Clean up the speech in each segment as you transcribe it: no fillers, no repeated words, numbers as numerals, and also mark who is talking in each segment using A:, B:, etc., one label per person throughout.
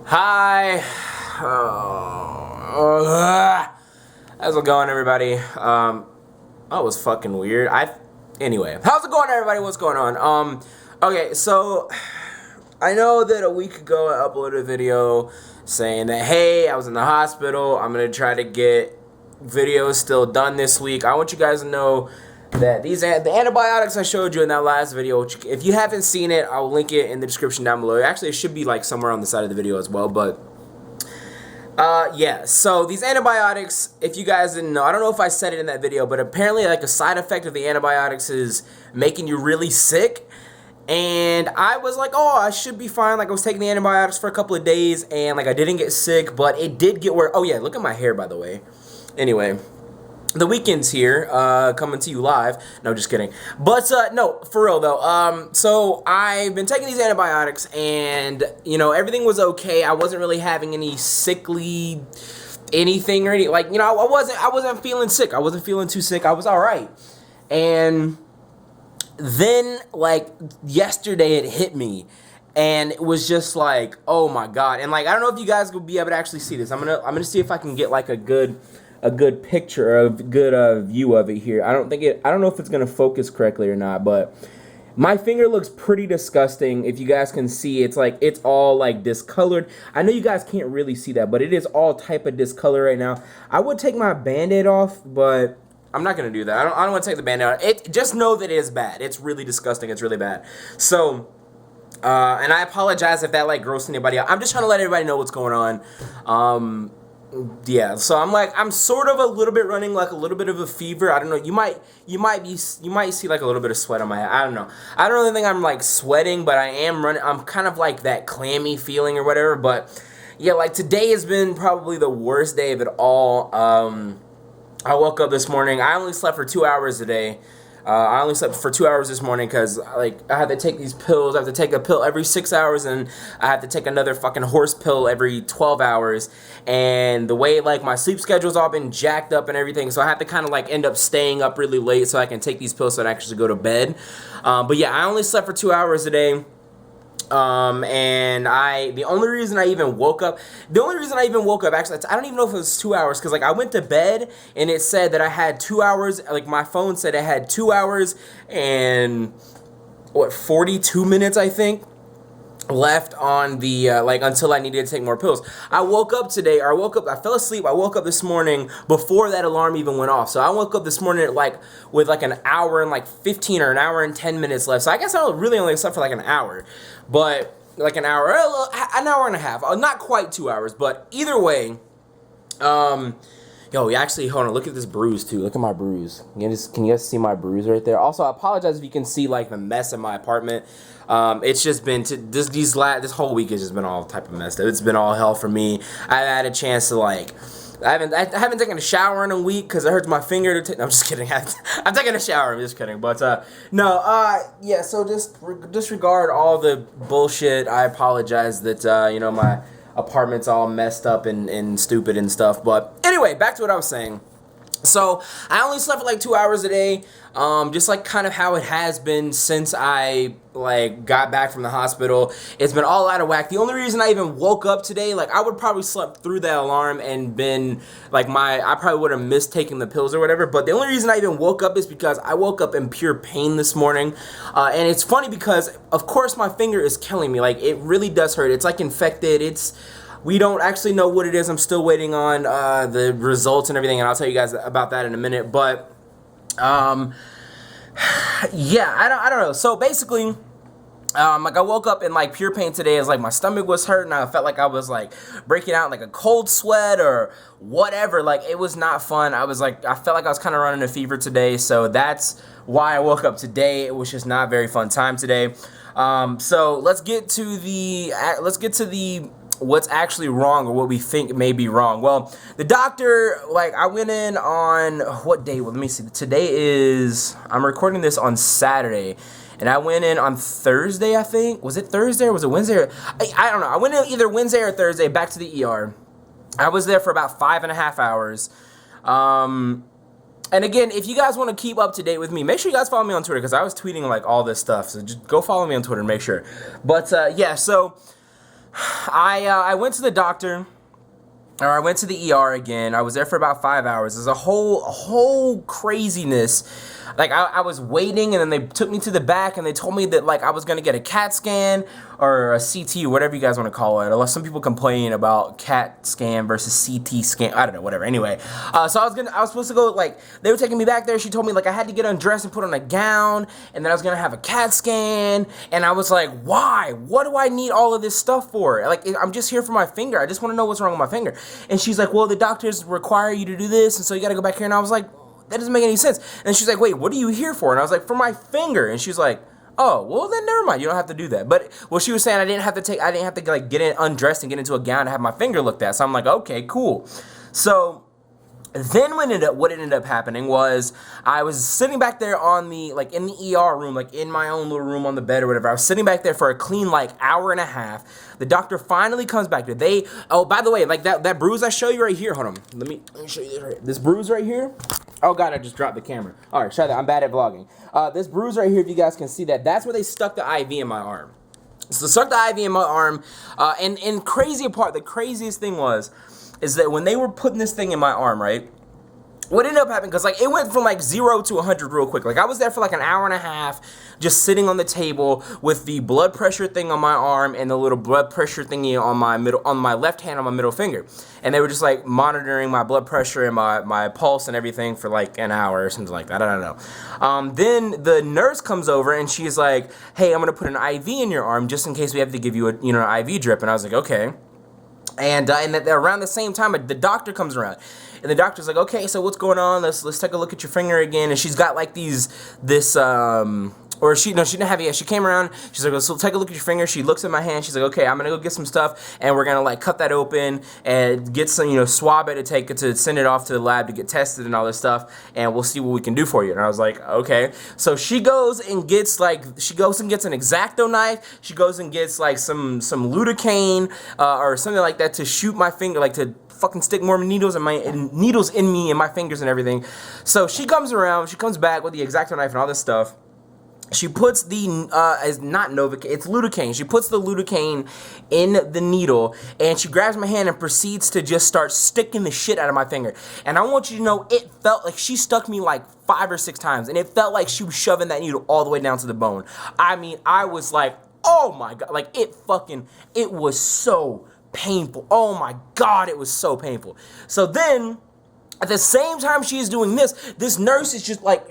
A: Hi. How's it going, everybody? That was fucking weird. Anyway, how's it going, everybody? What's going on? Okay, so I know that a week ago I uploaded a video saying that, hey, I was in the hospital. I'm gonna try to get videos still done this week. I want you guys to know that the antibiotics I showed you in that last video, which if you haven't seen it, I'll link it in the description down below. Actually, it should be like somewhere on the side of the video as well, but yeah, so these antibiotics, if you guys didn't know, I don't know if I said it in that video, but apparently like a side effect of the antibiotics is making you really sick. And I was like, oh, I should be fine. Like, I was taking the antibiotics for a couple of days, and like I didn't get sick, but it did get worse. Oh yeah, look at my hair, by the way. Anyway, the weekend's here, coming to you live. No, just kidding. But no, for real though. So I've been taking these antibiotics, and you know, everything was okay. I wasn't really having any sickly anything or any, like, you know, I wasn't feeling sick. I wasn't feeling too sick. I was all right. And then like yesterday, it hit me. And it was just like, oh my god. And like, I don't know if you guys will be able to actually see this. I'm gonna see if I can get like a good picture, a good view of it here. I don't know if it's gonna focus correctly or not, but my finger looks pretty disgusting. If you guys can see, it's like, it's all like discolored. I know you guys can't really see that, but it is all type of discolored right now. I would take my band-aid off, but I'm not gonna do that. I don't want to take the band-aid off. Just know that it is bad. It's really disgusting. It's really bad. So and I apologize if that like grossed anybody out. I'm just trying to let everybody know what's going on. Yeah, so I'm sort of a little bit running like a little bit of a fever. I don't know. You might see like a little bit of sweat on my head. I don't know. I don't really think I'm like sweating, but I am running. I'm kind of like that clammy feeling or whatever. But yeah, like today has been probably the worst day of it all. I woke up this morning. I only slept for 2 hours today. I only slept for 2 hours this morning because like I had to take these pills. I have to take a pill every 6 hours, and I have to take another fucking horse pill every 12 hours. And the way like my sleep schedule's all been jacked up and everything, so I have to kind of like end up staying up really late so I can take these pills so I can actually go to bed. But yeah, I only slept for 2 hours a day. And the only reason I even woke up, actually, I don't even know if it was 2 hours, because like I went to bed and it said that I had 2 hours, like my phone said I had 2 hours and what, 42 minutes I think left on the like until I needed to take more pills. I fell asleep, I woke up this morning before that alarm even went off. So I woke up this morning like with like an hour and like 15 or an hour and 10 minutes left. So I guess I really only slept for like an hour, but like an hour and a half, not quite 2 hours, but either way, yo, actually, hold on, look at this bruise too. Look at my bruise. Can you guys see my bruise right there? Also, I apologize if you can see like the mess in my apartment. It's just been this whole week has just been all type of messed up. It's been all hell for me. I had a chance to like, I haven't taken a shower in a week because it hurts my finger to no, I'm just kidding. I'm taking a shower. I'm just kidding. But no, yeah. So just disregard all the bullshit. I apologize that you know, my apartment's all messed up and stupid and stuff. But anyway, back to what I was saying. So I only slept for like 2 hours a day, just like kind of how it has been since I like got back from the hospital. It's been all out of whack. The only reason I even woke up today, like I would probably slept through that alarm and been like I probably would have missed taking the pills or whatever. But the only reason I even woke up is because I woke up in pure pain this morning. And it's funny because of course my finger is killing me. Like it really does hurt. It's like infected. We don't actually know what it is. I'm still waiting on the results and everything, and I'll tell you guys about that in a minute. But yeah, I don't know. So basically, like I woke up in like pure pain today. It's like my stomach was hurting. I felt like I was like breaking out in like a cold sweat or whatever. Like it was not fun. I felt like I was kind of running a fever today. So that's why I woke up today. It was just not a very fun time today. So let's get to the what's actually wrong or what we think may be wrong. Well, the doctor, like I went in on what day? Well, let me see. I'm recording this on Saturday, and I went in on Thursday, I think. Was it Thursday or was it Wednesday? I don't know. I went in either Wednesday or Thursday back to the ER. I was there for about 5.5 hours. And again, if you guys want to keep up to date with me, make sure you guys follow me on Twitter because I was tweeting like all this stuff. So just go follow me on Twitter and make sure. But yeah, so I went to the doctor. Or I went to the ER again. I was there for about 5 hours. There's a whole craziness. Like, I was waiting, and then they took me to the back, and they told me that, like, I was going to get a CAT scan or a CT, or whatever you guys want to call it. Unless some people complain about CAT scan versus CT scan. I don't know, whatever. Anyway, so I was supposed to go, like, they were taking me back there. She told me, like, I had to get undressed and put on a gown, and then I was going to have a CAT scan. And I was like, why? What do I need all of this stuff for? Like, I'm just here for my finger. I just want to know what's wrong with my finger. And she's like, well, the doctors require you to do this, and so you got to go back here. And I was like, that doesn't make any sense. And she's like, wait, what are you here for? And I was like, for my finger. And she's like, oh, well, then never mind. You don't have to do that. But what she was saying, I didn't have to like get undressed and get into a gown and have my finger looked at. So I'm like, okay, cool. So then what ended up happening was I was sitting back there in the ER room, like in my own little room on the bed or whatever. I was sitting back there for a clean, like, hour and a half. The doctor finally comes back there. Oh, by the way, like that bruise I show you right here. Hold on. Let me show you this right here. This bruise right here. Oh, God, I just dropped the camera. All right, try that. I'm bad at vlogging. This bruise right here, if you guys can see that, that's where they stuck the IV in my arm. So they stuck the IV in my arm, and the craziest thing is that when they were putting this thing in my arm, right, what ended up happening, because, like, it went from, like, 0 to 100 real quick. Like, I was there for, like, an hour and a half just sitting on the table with the blood pressure thing on my arm and the little blood pressure thingy on my left hand on my middle finger. And they were just, like, monitoring my blood pressure and my pulse and everything for, like, an hour or something like that. I don't know. Then the nurse comes over and she's like, hey, I'm going to put an IV in your arm just in case we have to give you an IV drip. And I was like, okay. And around the same time, the doctor comes around. And the doctor's like, okay, so what's going on? Let's take a look at your finger again. And she's got like she didn't have it yet. She came around, she's like, so take a look at your finger. She looks at my hand, she's like, okay, I'm gonna go get some stuff, and we're gonna like cut that open and get some, swab it to send it off to the lab to get tested and all this stuff, and we'll see what we can do for you. And I was like, okay. So she goes and gets an X-Acto knife, she goes and gets like some lidocaine or something like that to shoot my finger, like to fucking stick more needles in me and my fingers and everything. So she comes back with the X-Acto knife and all this stuff. She puts it's not Novocaine, it's lidocaine. She puts the lidocaine in the needle, and she grabs my hand and proceeds to just start sticking the shit out of my finger. And I want you to know, it felt like she stuck me like 5 or 6 times, and it felt like she was shoving that needle all the way down to the bone. I mean, I was like, oh my God, like it was so painful. Oh my God, it was so painful. So then, at the same time she's doing this nurse is just like,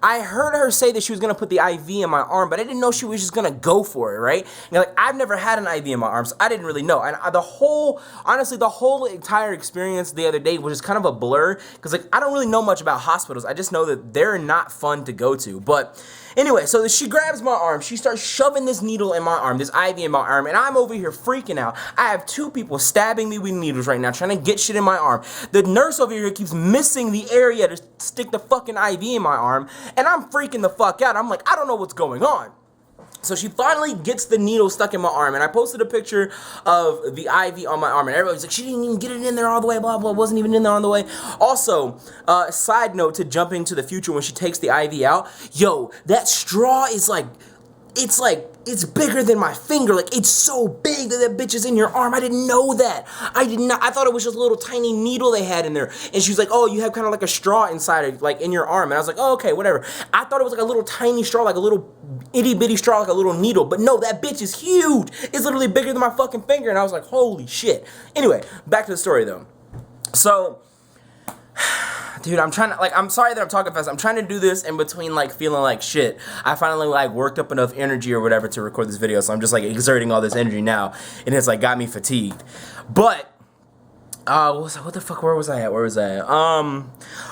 A: I heard her say that she was going to put the IV in my arm, but I didn't know she was just going to go for it, right? And like, I've never had an IV in my arm, so I didn't really know. And honestly, the whole entire experience the other day was just kind of a blur, because like, I don't really know much about hospitals. I just know that they're not fun to go to. But anyway, so she grabs my arm, she starts shoving this needle in my arm, this IV in my arm, and I'm over here freaking out. I have 2 people stabbing me with needles right now, trying to get shit in my arm. The nurse over here keeps missing the area to stick the fucking IV in my arm, and I'm freaking the fuck out. I'm like, I don't know what's going on. So she finally gets the needle stuck in my arm, and I posted a picture of the IV on my arm, and everybody's like, she didn't even get it in there all the way, blah, blah, wasn't even in there all the way. Also, side note to jumping to the future, when she takes the IV out, yo, that straw is like, it's bigger than my finger. Like, it's so big that bitch is in your arm. I didn't know that. I thought it was just a little tiny needle they had in there. And she's like, oh, you have kind of like a straw inside of, like, in your arm. And I was like, oh, okay, whatever. I thought it was like a little tiny straw, like a little itty bitty straw, like a little needle. But no, that bitch is huge. It's literally bigger than my fucking finger. And I was like, holy shit. Anyway, back to the story though. So, dude, I'm sorry that I'm talking fast. I'm trying to do this in between, like, feeling like shit. I finally, like, worked up enough energy or whatever to record this video, so I'm just, like, exerting all this energy now, and it's, like, got me fatigued. But, what the fuck, where was I at?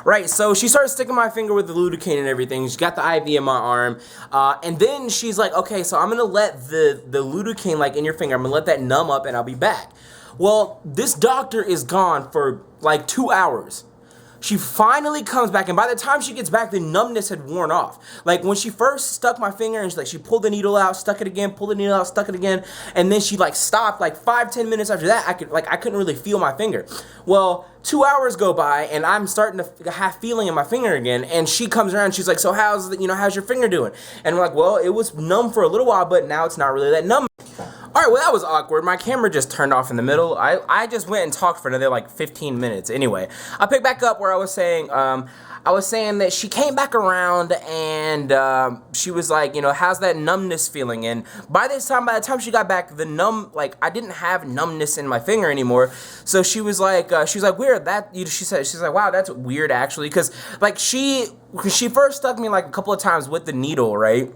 A: Right, so she started sticking my finger with the lidocaine and everything. She got the IV in my arm, and then she's like, okay, so I'm gonna let the lidocaine, like, in your finger, I'm gonna let that numb up, and I'll be back. Well, this doctor is gone for, like, 2 hours. She finally comes back, and by the time she gets back, the numbness had worn off. Like, when she first stuck my finger, and she pulled the needle out, stuck it again, pulled the needle out, stuck it again, and then she, like, stopped, like, 5-10 minutes after that, I couldn't really feel my finger. Well, 2 hours go by, and I'm starting to have feeling in my finger again, and she comes around, and she's like, so how's your finger doing? And I'm like, well, it was numb for a little while, but now it's not really that numb. Alright, well that was awkward. My camera just turned off in the middle. I just went and talked for another like 15 minutes. Anyway, I picked back up where I was saying that she came back around and she was like, you know, how's that numbness feeling? And by the time she got back, I didn't have numbness in my finger anymore. So she was like weird. She's like, wow, that's weird actually, because like she first stuck me like a couple of times with the needle, right?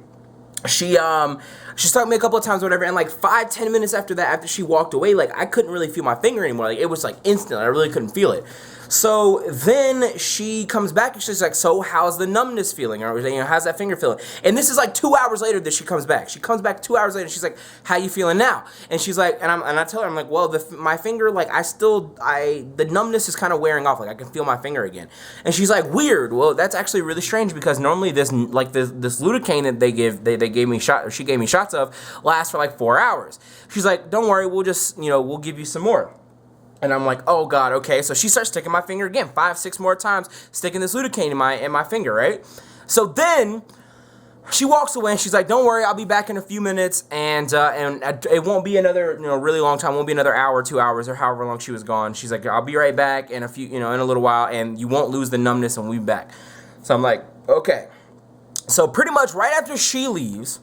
A: She stuck me a couple of times, whatever, and like 5-10 minutes after that, after she walked away, like I couldn't really feel my finger anymore. Like it was like instant. I really couldn't feel it. So then she comes back and she's like, so how's the numbness feeling? Or, you know, how's that finger feeling? And this is like 2 hours later that she comes back. She comes back 2 hours later and she's like, how you feeling now? And she's like, and I tell her, I'm like, well, my finger, like the numbness is kind of wearing off. Like I can feel my finger again. And she's like, weird. Well, that's actually really strange because normally this lidocaine that they gave me she gave me shots of lasts for like 4 hours. She's like, don't worry, we'll give you some more. And I'm like, oh God, okay. So she starts sticking my finger again, 5-6 more times, sticking this lidocaine in my finger, right? So then she walks away and she's like, don't worry, I'll be back in a few minutes, and it won't be another, really long time. It won't be another hour, 2 hours, or however long she was gone. She's like, I'll be right back in in a little while, and you won't lose the numbness, and we'll be back. So I'm like, okay. So pretty much right after she leaves.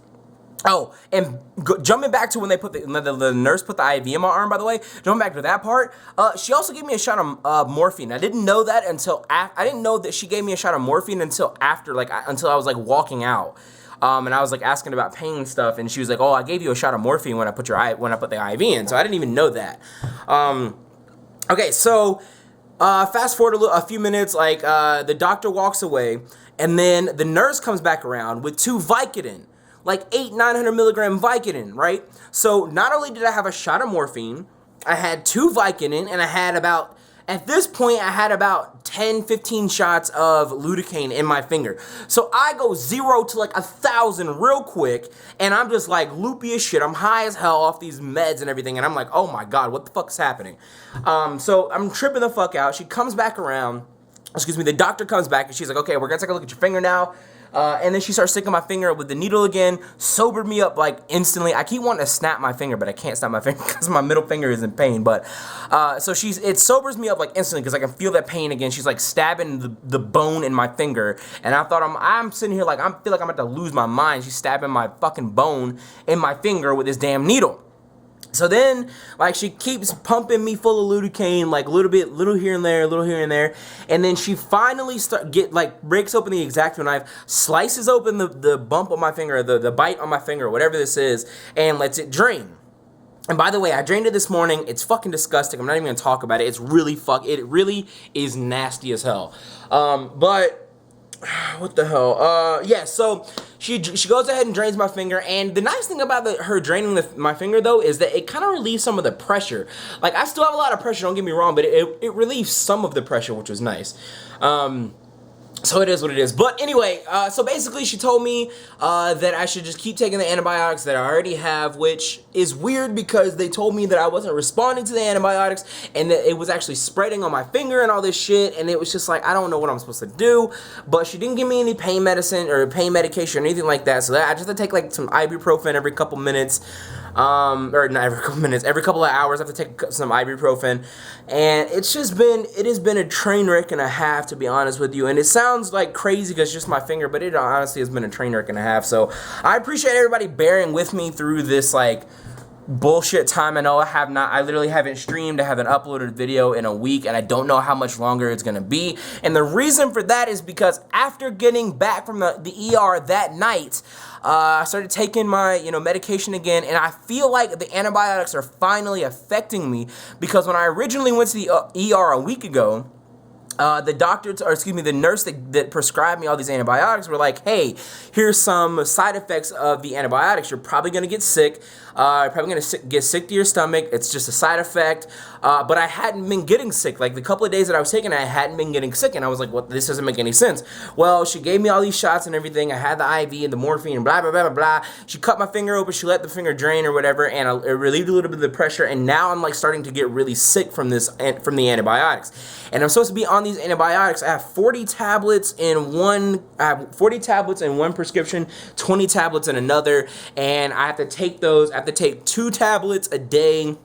A: Oh, and jumping back to when they put the nurse put the IV in my arm, by the way, jumping back to that part, she also gave me a shot of morphine. I didn't know that until I didn't know that she gave me a shot of morphine until after, until I was like walking out. And I was like asking about pain and stuff, and she was like, "Oh, I gave you a shot of morphine when I put the IV in." So I didn't even know that. Okay, so fast forward a few minutes, the doctor walks away, and then the nurse comes back around with 2 Vicodin. Like 900 milligram Vicodin, right? So not only did I have a shot of morphine, I had 2 Vicodin, and at this point, I had about 10-15 shots of lidocaine in my finger. So I go 0 to like 1,000 real quick, and I'm just like loopy as shit. I'm high as hell off these meds and everything, and I'm like, oh my God, what the fuck is happening? So I'm tripping the fuck out. She comes back around. Excuse me, the doctor comes back, and she's like, okay, we're gonna take a look at your finger now. And then she starts sticking my finger with the needle again, sobered me up like instantly. I keep wanting to snap my finger, but I can't snap my finger because my middle finger is in pain. But so it sobers me up like instantly because I can feel that pain again. She's like stabbing the bone in my finger, and I thought I'm sitting here like I feel like I'm about to lose my mind. She's stabbing my fucking bone in my finger with this damn needle. So then, she keeps pumping me full of lidocaine, little here and there, and then she finally breaks open the X-Acto knife, slices open the bump on my finger, the bite on my finger, whatever this is, and lets it drain. And by the way, I drained it this morning. It's fucking disgusting. I'm not even gonna talk about it. It really is nasty as hell. But what the hell? Yeah, so she goes ahead and drains my finger, and the nice thing about her draining my finger, though, is that it kind of relieves some of the pressure. Like, I still have a lot of pressure, don't get me wrong, but it relieves some of the pressure, which was nice. So it is what it is. But anyway, so basically she told me that I should just keep taking the antibiotics that I already have, which is weird because they told me that I wasn't responding to the antibiotics and that it was actually spreading on my finger and all this shit, and it was just like, I don't know what I'm supposed to do. But she didn't give me any pain medicine or pain medication or anything like that, so I just have to take like some ibuprofen every couple minutes. Or not every couple minutes, every couple of hours I have to take some ibuprofen, and it has been a train wreck and a half, to be honest with you. And it sounds like crazy because it's just my finger, but it honestly has been a train wreck and a half. So I appreciate everybody bearing with me through this bullshit time. I literally haven't streamed, I haven't uploaded a video in a week, and I don't know how much longer it's gonna be. And the reason for that is because after getting back from the ER that night, I started taking my medication again, and I feel like the antibiotics are finally affecting me, because when I originally went to the ER a week ago, the nurse that prescribed me all these antibiotics were like, hey, here's some side effects of the antibiotics. You're probably going to get sick. You're probably going to get sick to your stomach. It's just a side effect. But I hadn't been getting sick. Like, the couple of days that I was taking it, I hadn't been getting sick. And I was like, what? This doesn't make any sense. Well, she gave me all these shots and everything. I had the IV and the morphine and blah, blah, blah, blah, blah. She cut my finger open. She let the finger drain or whatever. And it relieved a little bit of the pressure. And now I'm starting to get really sick from the antibiotics. And I'm supposed to be on these antibiotics. I have 40 tablets in one prescription, 20 tablets in another, and I have to take those have to take 2 tablets a day. Or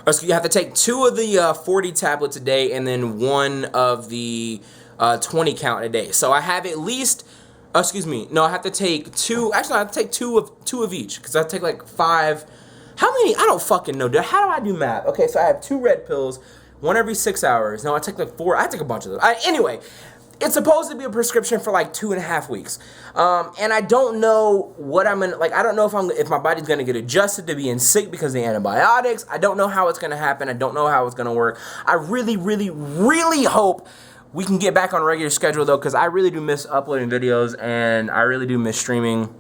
A: excuse me, you have to take 2 of the 40 tablets a day, and then 1 of the 20 count a day. So I have at least, excuse me, no, I have to take 2. Actually, I have to take two of each, because I take like 5. How many? I don't fucking know. How do I do math? Okay, so I have 2 red pills, 1 every 6 hours. No, I take like 4. I take a bunch of them. Anyway, it's supposed to be a prescription for like 2.5 weeks. And I don't know what I'm gonna, like, I don't know if my body's gonna get adjusted to being sick because of the antibiotics. I don't know how it's gonna happen. I don't know how it's gonna work. I really, really, really hope we can get back on a regular schedule though, because I really do miss uploading videos and I really do miss streaming.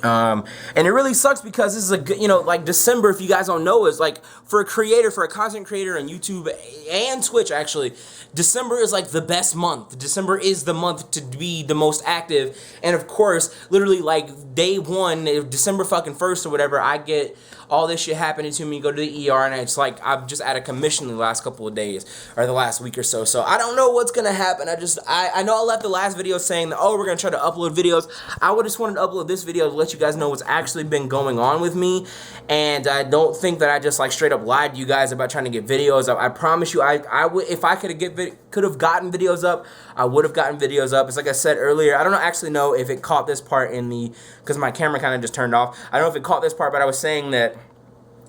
A: And it really sucks because this is a good, you know, like December, if you guys don't know, is like for a creator, for a content creator on YouTube and Twitch, actually, December is like the best month. December is the month to be the most active. And of course, literally like day 1, December fucking 1st or whatever, I get all this shit happening to me, go to the ER, and it's like I'm just out of commission the last couple of days or the last week or so. So I don't know what's gonna happen. I know I left the last video saying that, oh, we're gonna try to upload videos. I would just wanted to upload this video to let you guys know what's actually been going on with me, and I don't think that I just like straight up lied to you guys about trying to get videos up. I promise you, I would, if I could have gotten videos up, I would have gotten videos up. It's like I said earlier, I don't actually know if it caught this part in the, because my camera kind of just turned off. I don't know if it caught this part, but I was saying that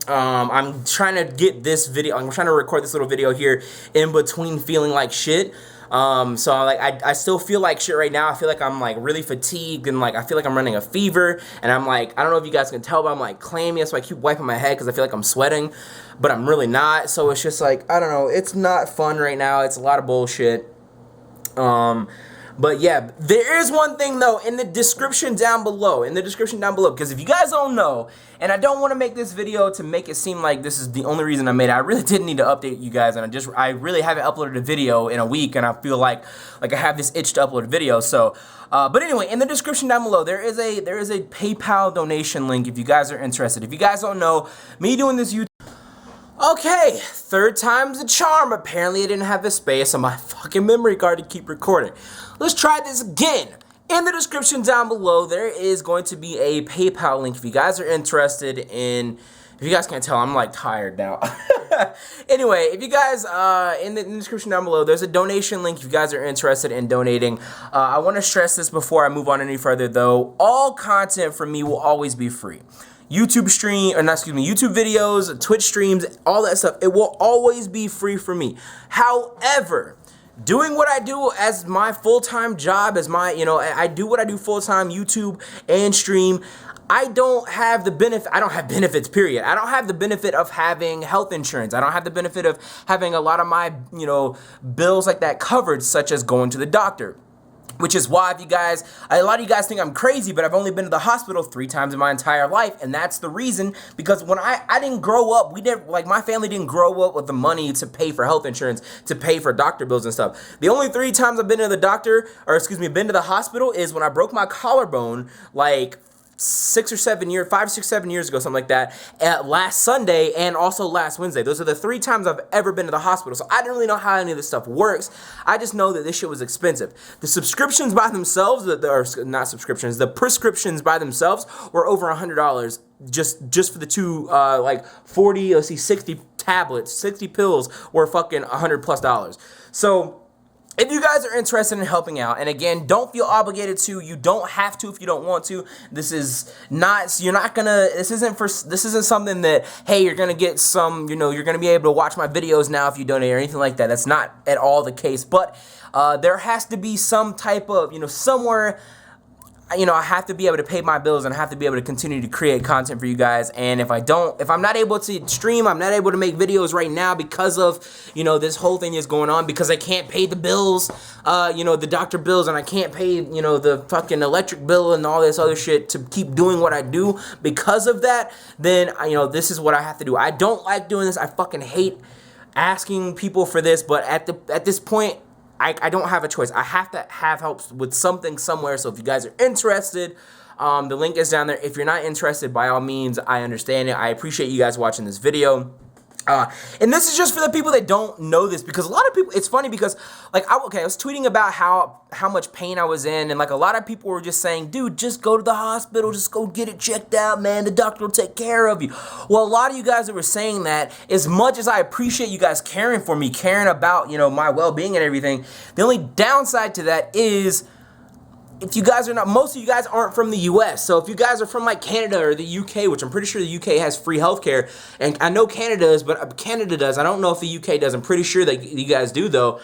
A: I'm trying to get this video, I'm trying to record this little video here in between feeling like shit. So like I still feel like shit right now. I feel like I'm like really fatigued, and like I feel like I'm running a fever, and I'm like, I don't know if you guys can tell, but I'm like clammy, so I keep wiping my head because I feel like I'm sweating, but I'm really not. So it's just like, I don't know, it's not fun right now. It's a lot of bullshit. But yeah, there is one thing though in the description down below, because if you guys don't know, and I don't want to make this video to make it seem like this is the only reason I made it, I really didn't need to update you guys, and I really haven't uploaded a video in a week, and I feel like I have this itch to upload a video. So, but anyway, in the description down below, there is a PayPal donation link if you guys are interested. If you guys don't know, me doing this YouTube. Okay, 3rd time's the charm. Apparently I didn't have the space on my fucking memory card to keep recording. Let's try this again. In the description down below, there is going to be a PayPal link if you guys are interested in, if you guys can't tell, I'm like tired now. Anyway, if you guys, in the description down below, there's a donation link if you guys are interested in donating. I want to stress this before I move on any further though. All content from me will always be free. YouTube YouTube videos, Twitch streams, all that stuff, it will always be free for me. However, doing what I do as my full-time job, as my, I do what I do full-time, YouTube and stream, I don't have the benefit, I don't have benefits, period. I don't have the benefit of having health insurance. I don't have the benefit of having a lot of my, bills like that covered, such as going to the doctor. Which is why, if you guys, a lot of you guys think I'm crazy, but I've only been to the hospital 3 times in my entire life, and that's the reason, because when I didn't grow up, my family didn't grow up with the money to pay for health insurance, to pay for doctor bills and stuff. The only 3 times I've been to the doctor, or excuse me, been to the hospital is when I broke my collarbone, like 5, 6, 7 years ago, something like that, last Sunday and also last Wednesday. Those are the 3 times I've ever been to the hospital. So I didn't really know how any of this stuff works. I just know that this shit was expensive. The subscriptions by themselves, not subscriptions, the prescriptions by themselves were over $100 just for the 2, 60 tablets, 60 pills were fucking $100+. So if you guys are interested in helping out, and again, don't feel obligated to, you don't have to if you don't want to. This is not, this isn't something that, hey, you're gonna get some, you're gonna be able to watch my videos now if you donate or anything like that. That's not at all the case, but there has to be some type of, somewhere, I have to be able to pay my bills, and I have to be able to continue to create content for you guys. And if I'm not able to stream, I'm not able to make videos right now because of, this whole thing is going on, because I can't pay the bills, the doctor bills, and I can't pay, the fucking electric bill and all this other shit to keep doing what I do because of that, then, this is what I have to do. I don't like doing this. I fucking hate asking people for this, but at this point, I don't have a choice. I have to have help with something somewhere. So if you guys are interested, the link is down there. If you're not interested, by all means, I understand it. I appreciate you guys watching this video. And this is just for the people that don't know this, because a lot of people, it's funny because, like, I was tweeting about how much pain I was in, and, like, a lot of people were just saying, dude, just go to the hospital, just go get it checked out, man, the doctor will take care of you. Well, a lot of you guys that were saying that, as much as I appreciate you guys caring for me, caring about, you know, my well-being and everything, the only downside to that is, if you guys are not, most of you guys aren't from the US, so if you guys are from like Canada or the UK, which I'm pretty sure the UK has free healthcare, and I know Canada does, but Canada does, I don't know if the UK does, I'm pretty sure that you guys do though,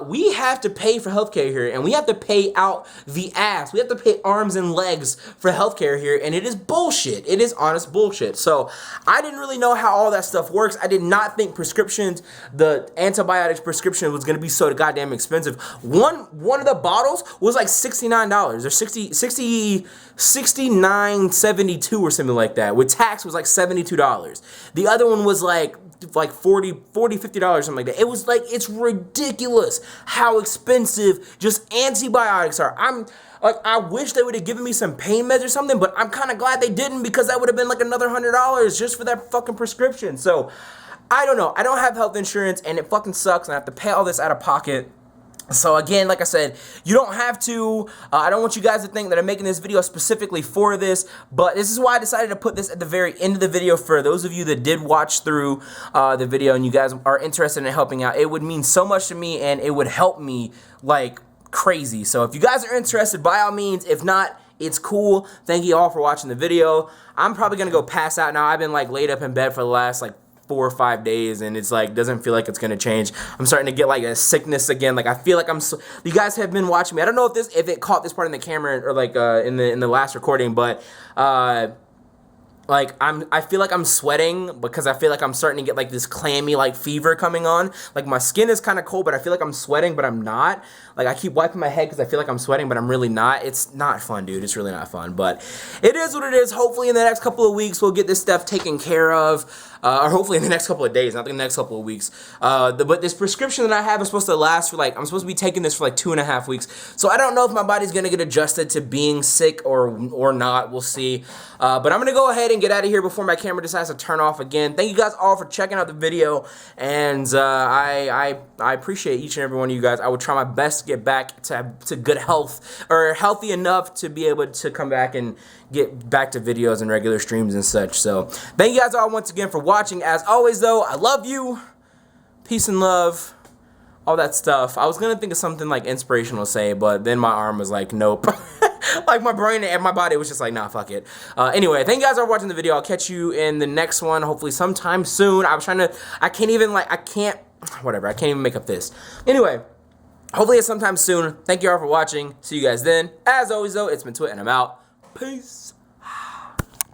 A: we have to pay for healthcare here, and we have to pay out the ass. We have to pay arms and legs for healthcare here, and it is bullshit. It is honest bullshit. So I didn't really know how all that stuff works. I did not think prescriptions, the antibiotics prescription, was gonna be so goddamn expensive. One of the bottles was like $69 or $69.72 or something like that. With tax was like $72. The other one was like $40, $50, something like that. It was like, it's ridiculous how expensive just antibiotics are. I wish they would have given me some pain meds or something, but I'm kind of glad they didn't, because that would have been like another $100 just for that fucking prescription. So I don't know. I don't have health insurance, and it fucking sucks, and I have to pay all this out of pocket. So again, like I said, you don't have to. I don't want you guys to think that I'm making this video specifically for this, but this is why I decided to put this at the very end of the video. For those of you that did watch through the video and you guys are interested in helping out, it would mean so much to me, and it would help me like crazy. So if you guys are interested, by all means. If not, it's cool. Thank you all for watching the video. I'm probably gonna go pass out now. I've been like laid up in bed for the last like 4 or 5 days, and it's like doesn't feel like it's gonna change. I'm starting to get like a sickness again. Like I feel like you guys have been watching me. I don't know if it caught this part in the camera or like in the last recording, but like I feel like I'm sweating because I feel like I'm starting to get like this clammy like fever coming on. Like my skin is kind of cold, but I feel like I'm sweating, but I'm not. Like I keep wiping my head because I feel like I'm sweating, but I'm really not. It's not fun, dude. It's really not fun, but it is what it is. Hopefully in the next couple of weeks we'll get this stuff taken care of. Or hopefully in the next couple of days, not the next couple of weeks. But this prescription that I have is supposed to last for like, I'm supposed to be taking this for like 2.5 weeks. So I don't know if my body's gonna get adjusted to being sick or not. We'll see. But I'm gonna go ahead and get out of here before my camera decides to turn off again. Thank you guys all for checking out the video, and I appreciate each and every one of you guys. I will try my best to get back to good health, or healthy enough to be able to come back and get back to videos and regular streams and such. So thank you guys all once again for watching. As always though, I love you. Peace and love. All that stuff. I was gonna think of something like inspirational to say, but then my arm was like, nope. Like my brain and my body was just like, nah, fuck it. Anyway, thank you guys for watching the video. I'll catch you in the next one, hopefully sometime soon. I can't even make up this. Anyway, hopefully it's sometime soon. Thank you all for watching. See you guys then. As always though, it's been Twit, and I'm out. Peace.